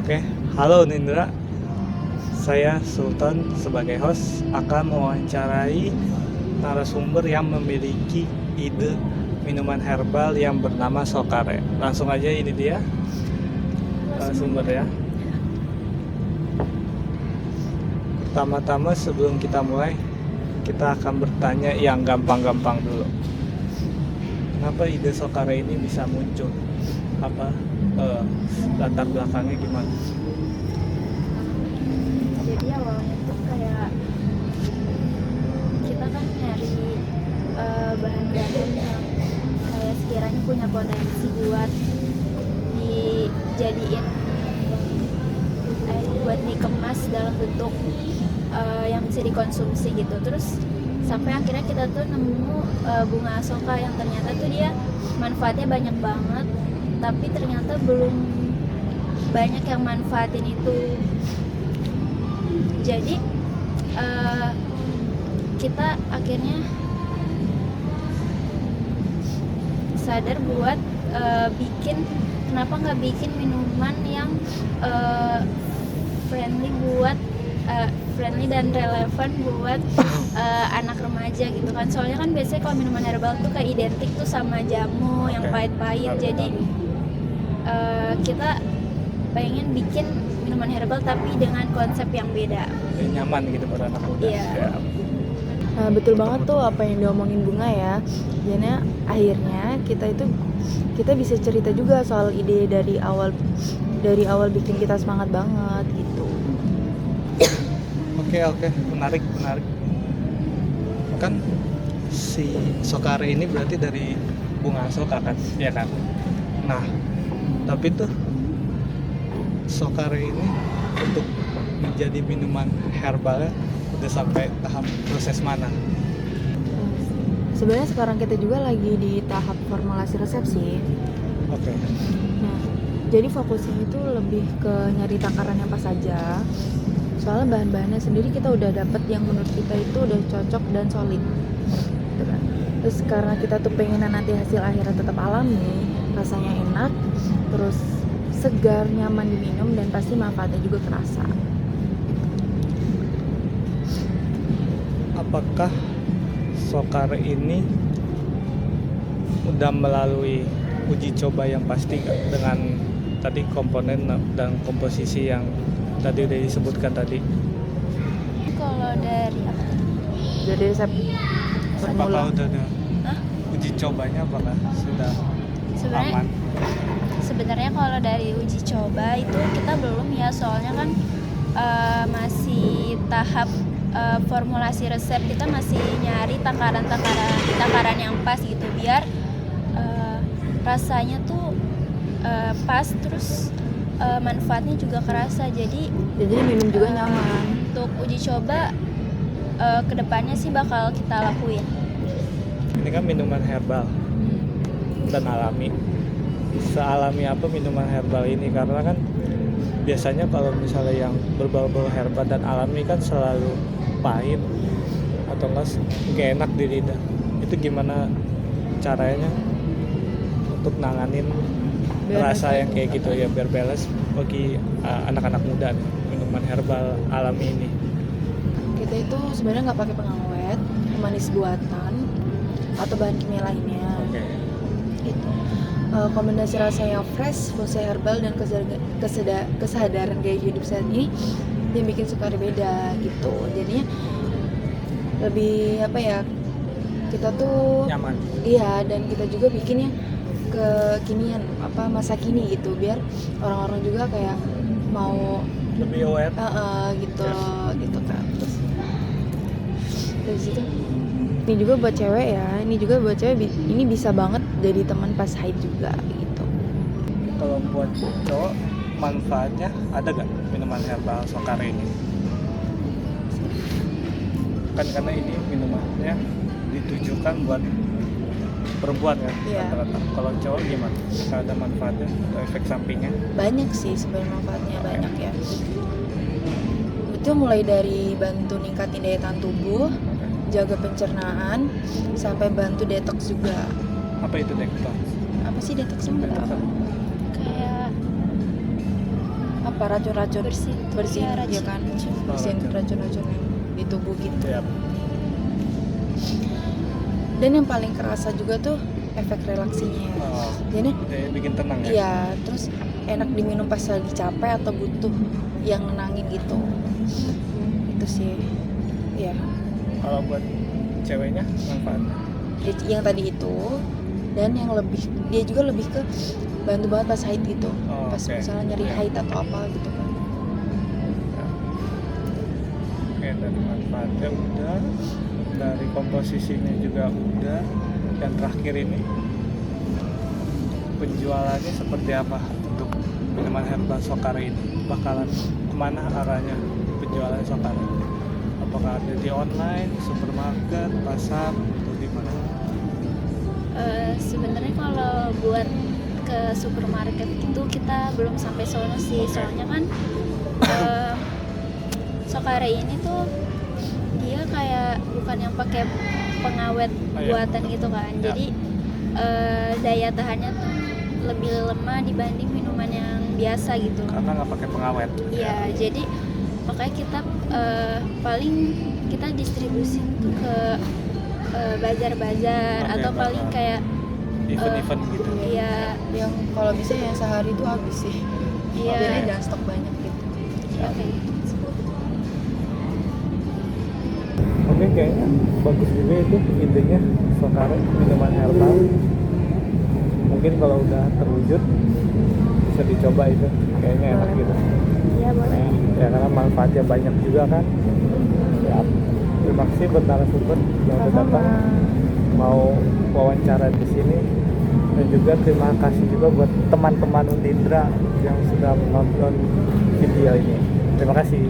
Oke, halo Nindra. Saya Sultan sebagai host akan mewawancarai narasumber yang memiliki ide minuman herbal yang bernama Sokare. Langsung aja, ini dia narasumber ya. Pertama-tama sebelum kita mulai, kita akan bertanya yang gampang-gampang dulu. Kenapa ide Sokare ini bisa muncul? Apa latar belakangnya gimana? Jadi awalnya tuh kayak kita kan nyari bahan-bahan yang kayak sekiranya punya potensi buat dijadiin buat dikemas dalam bentuk yang bisa dikonsumsi gitu. Terus sampai akhirnya kita tuh nemu bunga asoka yang ternyata tuh dia manfaatnya banyak banget, tapi ternyata belum banyak yang manfaatin itu. Jadi kita akhirnya sadar buat kenapa nggak bikin minuman yang friendly dan relevan buat anak remaja gitu kan. Soalnya kan biasanya kalau minuman herbal tuh kayak identik tuh sama jamu yang pahit-pahit. Jadi kita pengen bikin minuman herbal tapi dengan konsep yang beda. Nyaman gitu buat anak muda. Iya. Ya. Nah, betul banget tuh apa yang diomongin Bunga ya. Jadi akhirnya kita bisa cerita juga soal ide dari awal bikin kita semangat banget gitu. Oke, menarik. Kan si Sokare ini berarti dari bunga asoka kan, ya kan? Nah, tapi tuh Sokare ini untuk menjadi minuman herbalnya udah sampai tahap proses mana? Sebenarnya sekarang kita juga lagi di tahap formulasi resep sih. Oke. Nah, jadi fokusnya itu lebih ke nyari takaran yang pas saja. Soalnya bahan-bahannya sendiri kita udah dapet yang menurut kita itu udah cocok dan solid gitu kan. Terus karena kita tuh pengen nanti hasil akhirnya tetap alami, rasanya enak, terus segar, nyaman diminum, dan pasti manfaatnya juga kerasa. Apakah Sokare ini udah melalui uji coba yang pasti gak? Dengan tadi komponen dan komposisi yang tadi udah disebutkan tadi? Kalau dari apa? Jadi resep Apakah formula. udah ada uji cobanya, apakah sudah aman? Sebenarnya kalau dari uji coba itu kita belum ya, soalnya kan masih tahap formulasi resep. Kita masih nyari takaran yang pas gitu biar rasanya tuh pas, terus manfaatnya juga kerasa. Jadi minum juga nyaman. Untuk uji coba kedepannya sih bakal kita lakuin. Ini kan minuman herbal dan alami. Sealami apa minuman herbal ini? Karena kan biasanya kalau misalnya yang berbau-bau herbal dan alami kan selalu pahit atau nggak enak di lidah. Itu gimana caranya untuk nanganin rasa yang kayak gitu ya, biar balance bagi anak-anak muda nih, minuman herbal alami ini? Kita itu sebenarnya nggak pakai pengawet, pemanis buatan atau bahan kimia lainnya. Oke. Gitu. Kombinasi rasa yang fresh, fungsi herbal, dan kesadaran gaya hidup saat ini yang bikin Sokare beda gitu. Jadinya lebih apa ya, kita tuh Nyaman. iya, dan kita juga bikinnya kekinian, masa kini gitu, biar orang-orang juga kayak mau Lebih aware. gitu kan. Terus dari situ ini juga buat cewek ya, ini bisa banget jadi teman pas haid juga gitu. Kalau buat cowok, manfaatnya ada gak minuman herbal Sokare ini? Kan karena ini minumannya ditujukan buat perempuan kan, Iya. rata-rata. Kalau cowok gimana? Ada manfaatnya atau efek sampingnya? Banyak sih sebenarnya manfaatnya, banyak ya. Itu mulai dari bantu ningkatin daya tahan tubuh, jaga pencernaan, sampai bantu detox juga. Apa itu detox? Apa sih detox? Nggak tahu. Kayak apa racun-racun bersihin ya, ya kan, bersihin racun. racun-racun yang di tubuh gitu. Yap. Dan yang paling kerasa juga tuh efek relaksinya. Oh, Jadi bikin tenang ya. iya, terus enak diminum pas lagi capek atau butuh yang nenangin gitu. Itu sih. Iya. Kalau buat ceweknya manfaatnya. Yang tadi itu, dan yang lebih dia juga lebih ke bantu banget pas haid gitu. Oh, Pas oke. misalnya nyari Iya. haid atau apa gitu kan. Ya. Oke, dari manfaatnya udah, dari komposisinya juga udah, dan terakhir ini penjualannya seperti apa untuk minuman herbal Sokare ini? Bakalan kemana arahnya penjualan Sokare? Apakah ada di online, supermarket, pasar, atau di mana? Sebenarnya kalau buat ke supermarket itu kita belum sampai sono sih. Oke. Soalnya kan Sokare ini tuh dia kayak bukan yang pakai pengawet Oh, iya. buatan gitu kan. Ya. Jadi daya tahannya tuh lebih lemah dibanding minuman yang biasa gitu. Karena nggak pakai pengawet. Iya, jadi makanya kita paling kita distribusi tuh ke bazar-bazar Oke, atau paling bazar. kayak Event-event gitu. iya Yang kalau bisa yang sehari itu habis sih. iya Jadi jangan stok banyak gitu. oke. Oke, kayaknya bagus juga itu intinya Sokare minuman herbal. Mungkin kalau udah terwujud bisa dicoba itu, kayaknya enak gitu. Iya boleh. Ya karena manfaatnya banyak juga kan. Ya, terima kasih buat narasumber yang udah datang mau wawancara di sini, dan juga terima kasih juga buat teman-teman Undindra yang sudah menonton video ini. Terima kasih.